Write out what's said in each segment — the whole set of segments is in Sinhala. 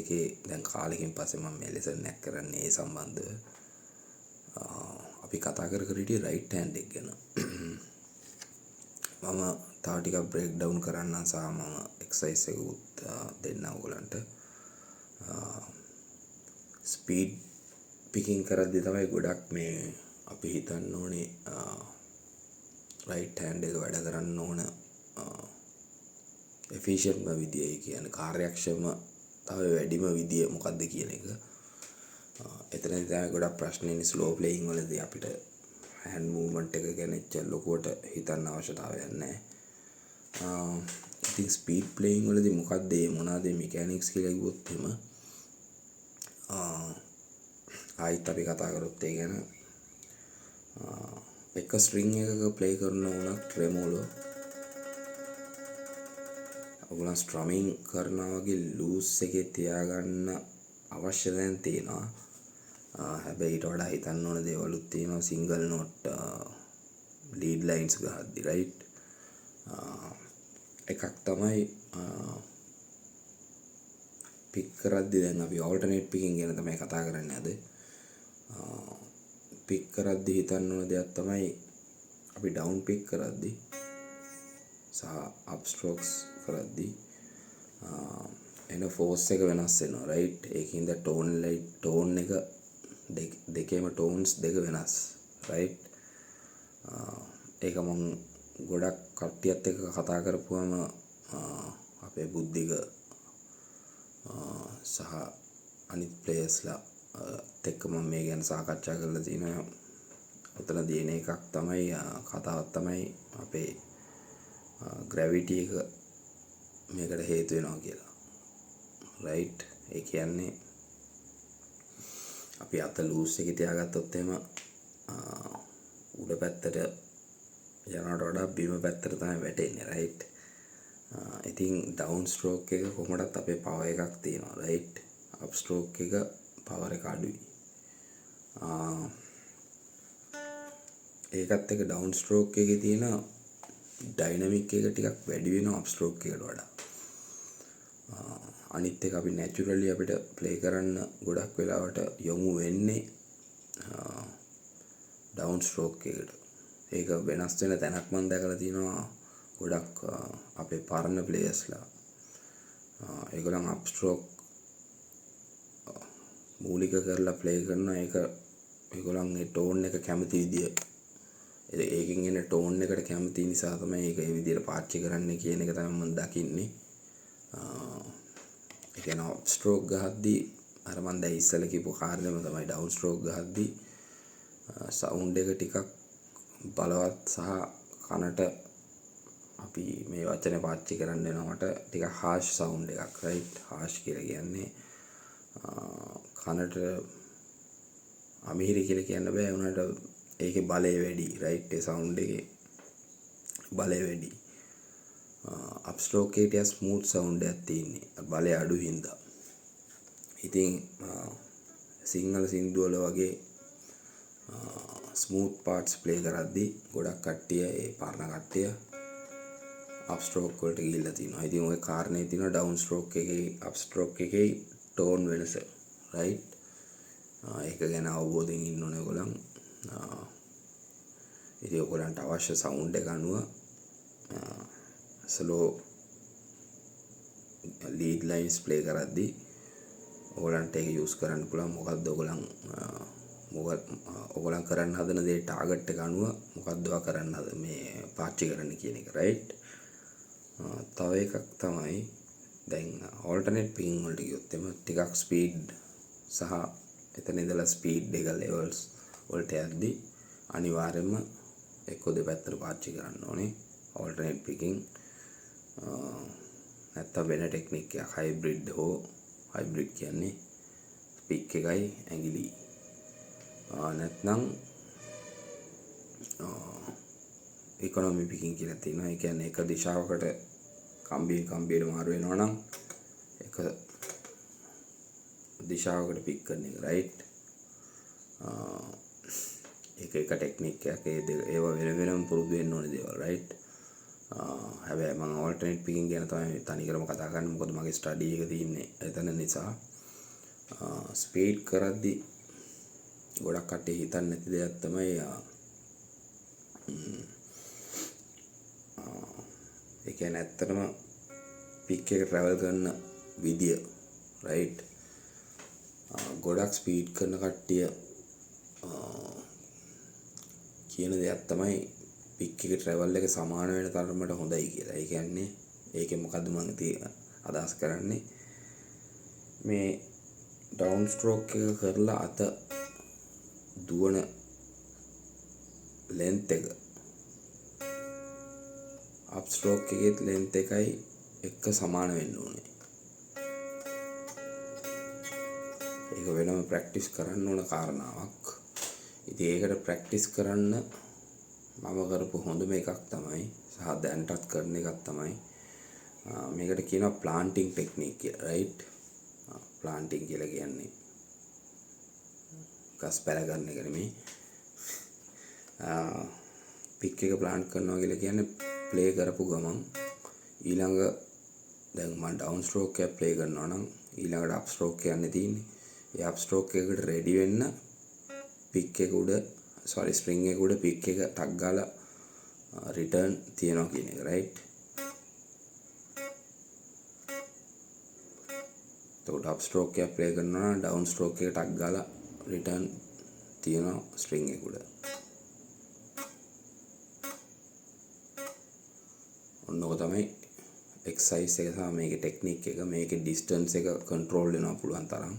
එකේ දැන් කාලෙකින් පස්සේ මම මේ ලෙසන් එකක් කරන්නේ ඒ සම්බන්ධව. අපි කතා කර හිටියේ රයිට් හෑන්ඩ් එක ගැන. මම තව ටිකක් බ්‍රේක් ඩවුන් කරන්නම් සහ මම එක්සර්සයිස් එකකුත් දෙන්න ඕගලන්ට. ස්පීඩ් පිකින් කරද්දී තමයි ගොඩක් මේ අපි හිතන්න ඕනේ රයිට් හෑන්ඩ් එක වැඩ කරන්න ඕන එෆිෂියන්ට්ම විදිය. ඒ කියන්නේ කාර්යක්ෂමතාවය වැඩිම විදිය මොකක්ද කියන එක. එතනදී තමයි ගොඩක් ප්‍රශ්න ඉන්නේ ස්ලෝ ප්ලේයින් වලදී අපිට හෑන්ඩ් මූව්මන්ට් එක ගැන එච්චර ලොකුවට හිතන්න අවශ්‍යතාවයක් නැහැ. ඉතින් ස්පීඩ් ප්ලේයින් වලදී මොකක්ද මොනවාද මෙකැනික්ස් කියලා කිව්වොත් එහෙම ආයිත් අපි කතා කරොත් ඒ ගැන එක ස්ට්‍රිං එකක ප්ලේ කරන උනත් ට්‍රෙමෝලෝ ඔයගොල්ලන් ස්ට්‍රමින් කරනවා වගේ ලූස් එකේ තියාගන්න අවශ්‍ය දැන් තියෙනවා. හැබැයි ඊට වඩා හිතන්න ඕන දේවලුත් තියෙනවා. සිංගල් නෝට් ලීඩ් ලයින්ස් ගහද්දි රයිට්. එකක් තමයි පික් කරද්දි දැන් අපි ඕල්ටර්නේට් පිකින් ගැන තමයි කතා කරන්නේ අද. පික් කරද්දි හිතන්න ඕන දෙයක් තමයි අපි ඩවුන් පික් කරද්දි සහ අප් ස්ට්‍රෝක්ස් කරද්දි එන ෆෝස් එක වෙනස් වෙනවා රයිට්. ඒකින්ද ටෝන් එක දෙකේම ටෝන්ස් දෙක වෙනස් රයිට්. ඒක මම ගොඩක් කට්ටියත් එක්ක කතා කරපුවම අපේ බුද්ධික සහ අනිත් ප්ලේයර්ස්ලා එක්ක මම මේ ගැන සාකච්ඡා කරලා තියෙනවා. උතන දින එකක් තමයි කතාවක් තමයි අපේ ග්‍රැවිටි එක මේකට හේතු වෙනවා කියලා රයිට්. ඒ කියන්නේ අපි අත ලූස් එකේ තියාගත්තොත් එහෙම උඩ පැත්තට යනවට වඩා බිම පැත්තට තමයි වැටෙන්නේ රයිට්. ඉතින් ඩවුන් ස්ට්‍රෝක් එක කොහොමදත් අපේ පවර් එකක් තියෙනවා රයිට්. අප් ස්ට්‍රෝක් එක පවර් එක අඩුයි. ඒකත් එක ඩවුන් ස්ට්‍රෝක් එකේ තියෙන ඩයිනමික් එක ටිකක් වැඩි වෙනවා අප් ස්ට්‍රෝක් එකට වඩා. අනිත් එක අපි නැචරලි අපිට ප්ලේ කරන්න ගොඩක් වෙලාවට යොමු වෙන්නේ ඩවුන් ස්ට්‍රෝක් එකට. ඒක වෙනස් වෙන තැනක් මම දැකලා තියෙනවා ගොඩක් අපේ පරණ ප්ලේයර්ස්ලා. ඒගොල්ලන් අප් ස්ට්‍රෝක් මූලික කරලා ප්ලේ කරන එක ඒගොල්ලන්ගේ ටෝන් එක කැමති විදිය ඒකෙන් එන ටෝන් එකට කැමති නිසා තමයි ඒක ඒ විදියට පාවිච්චි කරන්න කියන එක තමයි මම දකින්නේ. ඒ කියන්නේ අප් ස්ට්‍රෝක් ගහද්දී අර මම දැන් ඉස්සෙල්ලා කියපු කාරණේම තමයි ඩවුන් ස්ට්‍රෝක් ගහද්දී සවුන්ඩ් එක ටිකක් බලවත් සහ කනට අපි මේ වචනේ පාවිච්චි කරන්න වෙනවට ටිකක් හාෂ් සවුන්ඩ් එකක් රයිට්. හාෂ් කියලා කියන්නේ කනට අමිහිරි කියලා කියන්න බෑ. උනාට ඒකේ බලය වැඩි රයිට්. ඒ සවුන්ඩ් එකේ බලය වැඩි. අප් ස්ට්‍රෝක් එකේ ටික ස්මූත් සවුන්ඩ් එකක් තියෙන්නේ බලය අඩු හින්දා. ඉතින් සිංහල සින්දු වල වගේ ස්මූත් පාර්ට්ස් ප්ලේ කරද්දී ගොඩක් කට්ටිය ඒ පරණ කට්ටිය අප් ස්ට්‍රෝක් වලට ගිහිල්ලා තිනවා. ඉතින් ওই කාරණේ තියෙනවා ඩවුන් ස්ට්‍රෝක් එකේ අප් ස්ට්‍රෝක් එකේ ටෝන් වෙනස රයිට්. ඒක ගැන අවබෝධයෙන් ඉන්න ඕනේ ඔයගොල්ලන්. ඉතින් ඔයගොල්ලන්ට අවශ්‍ය සවුන්ඩ් එක අනුව ස්ලෝ ලීඩ් ලයින්ස් ප්ලේ කරද්දී ඔයගොල්ලන්ට ඒක යූස් කරන්න පුළුවන්. මොකද්ද ඔයගොල්ලන් කරන්න හදන දේ ටාගට් එක අනුව මොකද්ද ඔයා කරන්න මේ පාවිච්චි කරන්න කියන එක රයිට්. තව එකක් තමයි දැන් ඕල්ටර්නේට් පිකින් වලට ගියොත් එම ටිකක් ස්පීඩ් සහ එතන ඉඳලා ස්පීඩ් එක ලෙවල්ස් වලට යද්දී අනිවාර්යයෙන්ම එක්ක දෙපැත්තට පාවිච්චි කරන්න ඕනේ ඕල්ටර්නේට් පිකින්. නැත්තම් වෙන ටෙක්නික් එකක් හයිබ්‍රිඩ් හයිබ්‍රිඩ් කියන්නේ පික් එකයි ඇඟිලි. නැත්නම් ඉකොනොමි පිකින් කියලා තියෙනවා. ඒ කියන්නේ එක දිශාවකට කම්බියට මාරු වෙනවා නම් එක දිශාවකට පික් කරන එක රයිට්. ඒක එක ටෙක්නික් එකක්. ඒවා වෙන වෙනම පුරුදු වෙන්න ඕනේ දේවල් රයිට්. හැබැයි මම alternate picking ගැන තමයි තනිකරම කතා කරන්නේ. මොකද මගේ ස්ටඩි එක තියෙන්නේ එතන නිසා. ස්පීඩ් කරද්දි ගොඩක් කට්ටිය හිතන්නේ නැති දෙයක් තමයි ඒ කියන්නේ ඇත්තටම පික් එක ට්‍රැවල් කරන විදිය රයිට්. ගොඩක් ස්පීඩ් කරන කට්ටිය කියන දෙයක් තමයි පික් එක ට්‍රැවල් එක සමාන වෙන තරමට හොඳයි කියලා. ඒ කියන්නේ ඒකෙන් මොකද්ද මම අදහස් කරන්නේ, මේ ඩවුන් ස්ට්‍රෝක් එක කරලා අත දුවන ලෙන්ත් එක අප් ස්ට්‍රෝක් එකේ ලෙන්ත් එකයි එක්ක සමාන වෙන්න ඕනේ. ඒක වෙනම ප්‍රැක්ටිස් කරන්න ඕන කාරණාවක්. ඉතින් ඒකට ප්‍රැක්ටිස් කරන්න මම කරපු හොඳම එකක් තමයි, සහ දැන්ටත් කරන එකක් තමයි මේකට කියනවා ප්ලාන්ටිං ටෙක්නික් කියලා. රයිට්. ප්ලාන්ටිං කියලා කියන්නේ ගස් පැල ගන්න එක නෙමෙයි. පික් එක ප්ලාන්ට් කරනවා කියලා කියන්නේ ප්ලේ කරපු ගමන් ඊළඟ දැන් මම ඩවුන් ස්ට්‍රෝක් එක ප්ලේ කරනවා නම් ඊළඟට අප් ස්ට්‍රෝක් යන්නේ තියෙන්නේ. ඒ අප් ස්ට්‍රෝක් එකකට රෙඩි වෙන්න පික් එක උඩ ස්ප්‍රින්ග් එක උඩ පික් එක ටක් ගාලා රිටර්න් තියනවා කියන එක. රයිට්. එතකොට අප් ස්ට්‍රෝක් එක ප්ලේ කරනවා නම් ඩවුන් ස්ට්‍රෝක් එක ටක් ගාලා රිටර්න් තියනවා ස්ට්‍රින්ග් එක උඩ. ඔන්නෝක තමයි එක්සයිස් එක සහ මේකේ ටෙක්නික් එක. මේකේ ඩිස්ටන්ස් එක කන්ට්‍රෝල් වෙනවා පුළුවන් තරම්.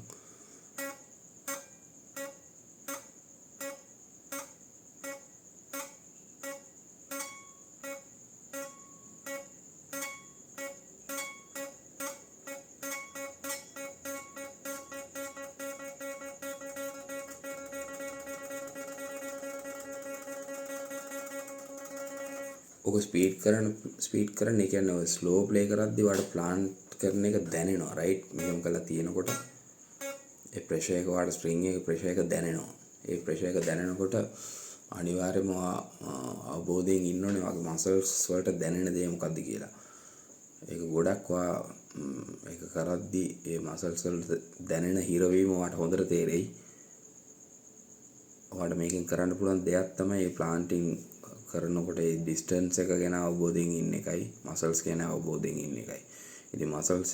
ඔක ස්පීඩ් කරන්න ඒ කියන්නේ ඔය ස්ලෝ ප්ලේ කරද්දි වාට ප්ලාන්ට් කරන එක දැනෙනවා. රයිට්. මෙහෙම කරලා තියෙනකොට ඒ ප්‍රෙෂර් එක වාට ස්ප්‍රින්ග් එක ප්‍රෙෂර් එක දැනෙනවා. ඒ ප්‍රෙෂර් එක දැනෙනකොට අනිවාර්යයෙන්ම අවබෝධයෙන් ඉන්න ඕනේ වගේ මසල්ස් වලට දැනෙන දේ මොකද්ද කියලා. ඒක ගොඩක් ඒක කරද්දි ඒ මසල්ස් වලට දැනෙන හිරවීම වාට හොඳට තේරෙයි. ඔයාලට මේකෙන් කරන්න පුළුවන් දෙයක් තමයි මේ ප්ලාන්ටිං කරනකොට ඒ ඩිස්ටන්ස් එක ගැන අවබෝධයෙන් ඉන්න එකයි, මසල්ස් ගැන අවබෝධයෙන් ඉන්න එකයි. ඉතින් මසල්ස්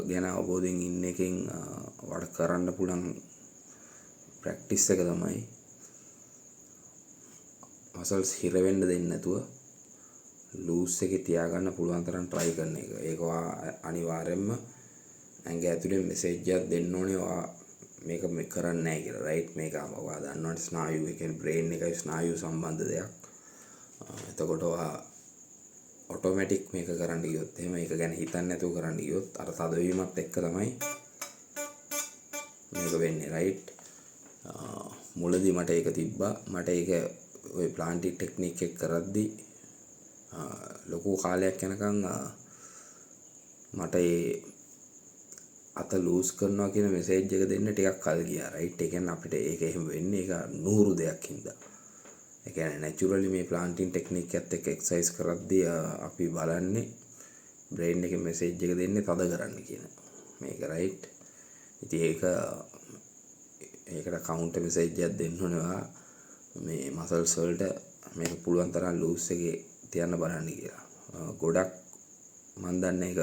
ගැන අවබෝධයෙන් ඉන්න එකෙන් ඔයාලට කරන්න පුළුවන් ප්‍රැක්ටිස් එක තමයි මසල්ස් හිර වෙන්න දෙන්නේ නැතුව ලූස් එකේ තියාගන්න පුළුවන් තරම් try කරන එක. ඒක අනිවාර්යයෙන්ම ඇඟ ඇතුලේ මෙසේජ් එකක් දෙන්න ඕනේ මේක කරන්නේ නැහැ කියලා. රයිට්. මේක ඔයා දන්නවනේ ස්නායු ඒ කියන්නේ බ්‍රේන් එකයි ස්නායු සම්බන්ධ දෙයක්. එතකොට ඔටෝමැටික් මේක කරන්න ගියොත් එහෙම ඒක ගැන හිතන්නේ නැතුව කරන්න ගියොත් අර තදවීමත් එක්ක තමයි මේක වෙන්නේ. රයිට්. මුලදී මට ඒක තිබ්බා. මට ඒක ওই ප්ලාන්ටික් ටෙක්නික් එක කරද්දි ලොකු කාලයක් යනකම් මට ඒ අත ලූස් කරනවා කියන මෙසේජ් එක දෙන්න ටිකක් කල් ගියා. රයිට්. ඒ කියන්නේ අපිට ඒක එහෙම වෙන්නේ ඒක නూరు දෙයක් හින්දා. ඒ කියන්නේ නැචරලි මේ ප්ලාන්ටින් ටෙක්නික් එකත් එක්ක එක්සර්සයිස් කරද්දී අපි බලන්නේ බ්‍රේන් එකේ මෙසේජ් එක දෙන්නේ තද කරන්න කියන මේක. රයිට්. ඉතින් ඒකට කවුන්ටර් මෙසේජ් එකක් දෙන්න ඕනවා මේ මසල්ස් වලට මේක පුළුවන් තරම් ලූස් එකේ තියන්න බලන්න කියලා. ගොඩක් මම දන්නේ ඒක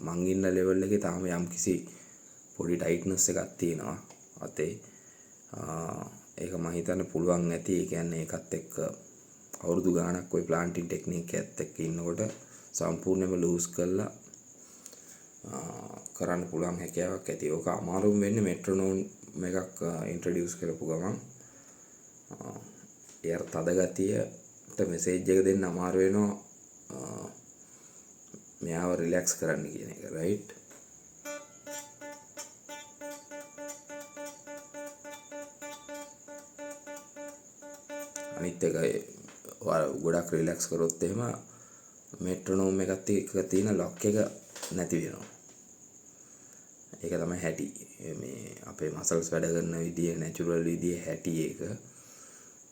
මං ඉන්න ලෙවල් එකේ තාම යම්කිසි පොඩි ටයිට්නස් එකක් තියෙනවා අතේ. ඒක මම හිතන්නේ පුළුවන් නැති. ඒ කියන්නේ ඒකත් එක්ක අවුරුදු ගාණක් ওই ප්ලාන්ටින් ටෙක්නික් එකත් එක්ක ඉන්නකොට සම්පූර්ණයෙන්ම ලූස් කරලා කරන්න පුළුවන් හැකියාවක් ඇති. ඕක අමාරුම වෙන්නේ මෙට්‍රොනෝම් එකක් ඉන්ට්‍රොඩියුස් කරපු ගමන් එයාට තද ගතියට මෙසේජ් එක දෙන්න අමාරු වෙනවා මෙයාව රිලැක්ස් කරන්න කියන එක. රයිට්. අනිත් එක ගොඩක් රිලැක්ස් කරොත් එහෙම මෙට්‍රොනෝම් එකත් එක්ක තියෙන ලොක් එක නැති වෙනවා. ඒක තමයි හැටි. මේ අපේ මසල්ස් වැඩ කරන විදිය නැචරල් විදිය හැටි ඒක.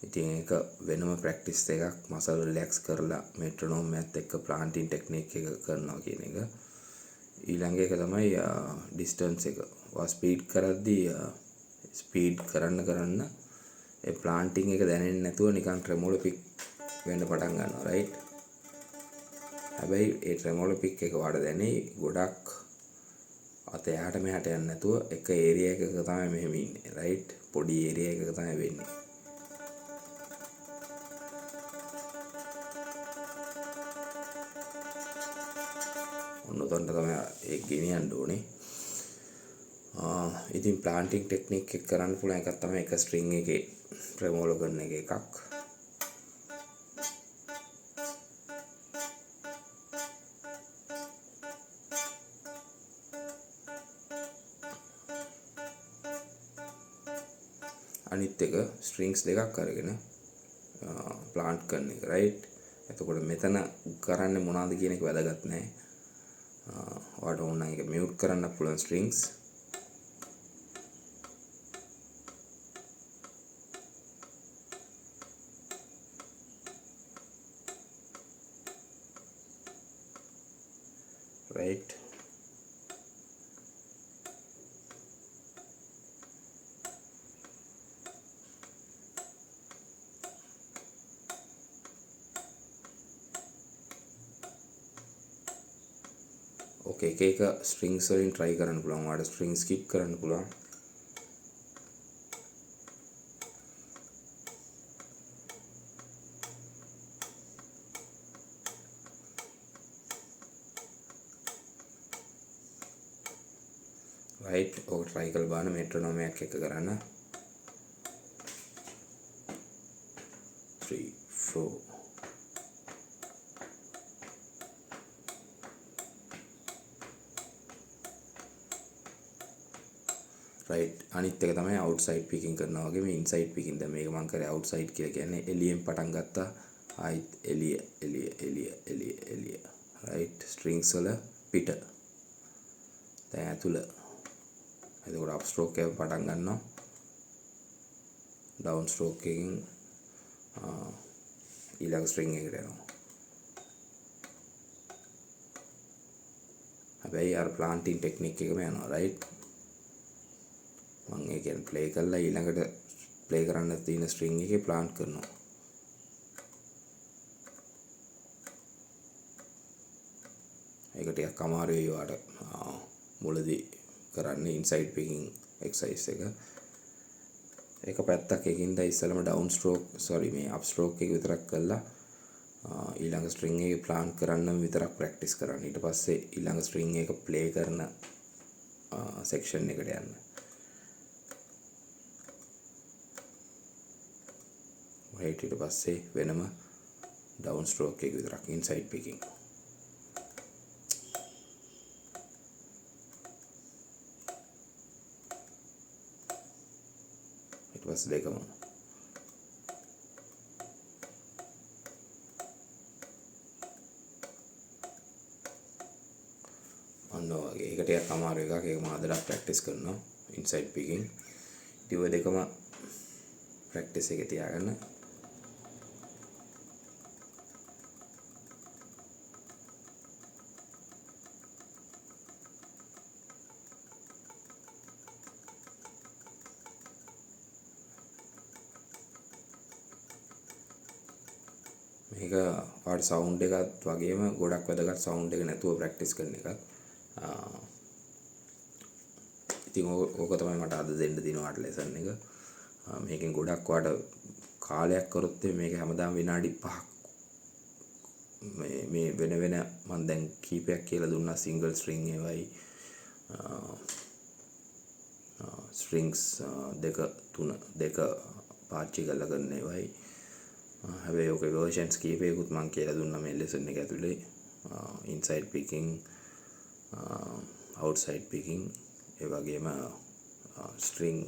ඉතින් ඒක වෙනම ප්‍රැක්ටිස් එකක් මසල් රිලැක්ස් කරලා මෙට්‍රොනෝම් එකත් එක්ක ප්ලාන්ටින් ටෙක්නික් එක කරනවා කියන එක. ඊළඟ එක තමයි ඩිස්ටන්ස් එක. ස්පීඩ් කරද්දී ස්පීඩ් කරන්න ඒ ප්ලාන්ටින් එක දැනෙන්නේ නැතුව නිකන් ට්‍රෙමෝලෝ පික් වෙන්න පටන් ගන්නවා රයිට්. හැබැයි ඒ ට්‍රෙමෝලෝ පික් එක වඩ දැනේ ගොඩක් අත එහාට මෙහාට යන්නේ නැතුව එක ඒරියා එකක තමයි මෙහෙම ඉන්නේ රයිට්. පොඩි ඒරියා එකක තමයි වෙන්නේ. ඔන්න උතන්ට තමයි ඒක ගෙනියන්න ඕනේ. ඉතින් ප්ලාන්ටින් ටෙක්නික් එක කරන්න පුළුවන් එකක් තමයි එක ස්ට්‍රින්ග් එකේ ට්‍රෙමෝලෝ කරන එකක්. අනිත් එක ස්ට්‍රින්ග්ස් දෙකක් අරගෙන ප්ලාන්ට් කරන එක රයිට්. එතකොට මෙතන කරන්නේ මොනවද කියන එක වැදගත් නැහැ. ඔයාලට ඕන නම් ඒක මියුට් කරන්න පුළුවන් ස්ට්‍රින්ග්ස්. රයිට්. ඕකේ එක ස්ට්‍රින්ග්ස් වලින් try කරන්න පුළුවන්. ඔයාලට ස්ට්‍රින්ග් skip කරන්න පුළුවන්. රයිට්. ඕක try කරලා බලන්න මෙට්‍රොනෝම් එකක් එක්ක කරන්න. 3 4 රයිට්. අනිත් එක තමයි අවුට්සයිඩ් පිකින් කරනවා වගේ මේ ඉන්සයිඩ් පිකින්. දැන් මේක මම කරේ අවුට්සයිඩ් කියලා කියන්නේ එළියෙන් පටන් ගත්තා ආයිත් එළිය රයිට්. ස්ට්‍රින්ග්ස් වල පිට දැන් ඇතුළ. එතකොට අප් ස්ට්‍රෝක් එක පටන් ගන්නවා ඩවුන් ස්ට්‍රෝක් එකකින් ඊළඟ ස්ට්‍රින්ග් එකට යනවා. හැබැයි අර ප්ලාන්ටින් ටෙක්නික් එකම යනවා රයිට්. මම ඒ කියන්නේ ප්ලේ කරලා ඊළඟට ප්ලේ කරන්න තියෙන ස්ට්‍රින්ග් එකේ ප්ලාන්ට් කරනවා. ඒක ටිකක් අමාරුයි ඔයාලට මුලදී කරන්න ඉන්සයිඩ් පිකින් එක්සර්සයිස් එක. ඒක පැත්තක් එකින්ද ඉස්සෙල්ලාම ඩවුන් ස්ට්‍රෝක් මේ අප් ස්ට්‍රෝක් එක විතරක් කරලා ඊළඟ ස්ට්‍රින්ග් එක ප්ලාන්ට් කරන්න විතරක් ප්‍රැක්ටිස් කරන්න. ඊට පස්සේ ඊළඟ ස්ට්‍රින්ග් එක ප්ලේ කරන සෙක්ෂන් එකට යන්න. රයිට්. ඊට පස්සේ වෙනම ඩවුන් ස්ට්‍රෝක් එක විතරක් ඉන්සයිඩ් පිකින්. ඊට පස්සේ දෙකම අන්න වගේ. ඒක ටිකක් අමාරු එකක්. ඒක මම අදලා ප්‍රැක්ටිස් කරනවා ඉන්සයිඩ් පිකින්. ඉතින් ඔය දෙකම ප්‍රැක්ටිස් එකේ තියාගන්න. මේක පාට සවුන්ඩ් එකත් වගේම ගොඩක් වැදගත් සවුන්ඩ් එක නැතුව ප්‍රැක්ටිස් කරන එකක්. ඉතින් ඕක තමයි මට අද දෙන්න තියෙන වාට ලෙසන් එක. මේකෙන් ගොඩක් වාට කාලයක් කරොත් මේක හැමදාම විනාඩි 5ක් මේ වෙන මම දැන් කීපයක් කියලා දුන්නා. සිංගල් ස්ට්‍රින්ග් ඒවයි ස්ට්‍රින්ග්ස් දෙක පාච්චි කරලා කරන ඒවයි. හැබැයි ඔක වර්ෂන්ස් කීපයකුත් මම කියලා දුන්නා මේ ලෙසන් එක ඇතුලේ. ඉන්සයිඩ් පිකින්, අවුට්සයිඩ් පිකින්, ඒ වගේම ස්ට්‍රින්ග්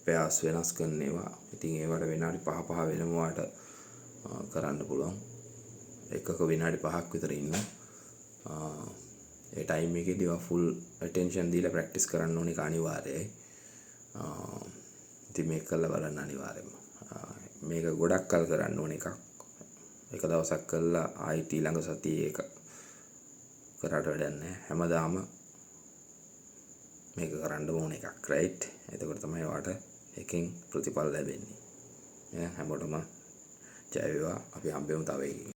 පෙයාස් වෙනස් කරන ඒවා. ඉතින් ඒවට විනාඩි 5 වෙනම වාට කරන්න පුළුවන්. එකක විනාඩි 5ක් විතර ඉන්න. ඒ ටයිම් එකේදී ෆුල් ඇටෙන්ෂන් දීලා ප්‍රැක්ටිස් කරන්න ඕනේ අනිවාර්යයි. ඉතින් මේක කරලා බලන්න අනිවාර්යයෙන්ම. මේක ගොඩක් කල් කරන්න ඕන එකක්. එක දවසක් කළා ආයිත් ඊළඟ සතියේ ඒක කරාට වැඩක් නැහැ. හැමදාම මේක කරන්න ඕන එකක් රයිට්. එතකොට තමයි වාට එකෙන් ප්‍රතිඵල ලැබෙන්නේ. හැමෝටම ජය වේවා. අපි හම්බෙමු තව එකකින්.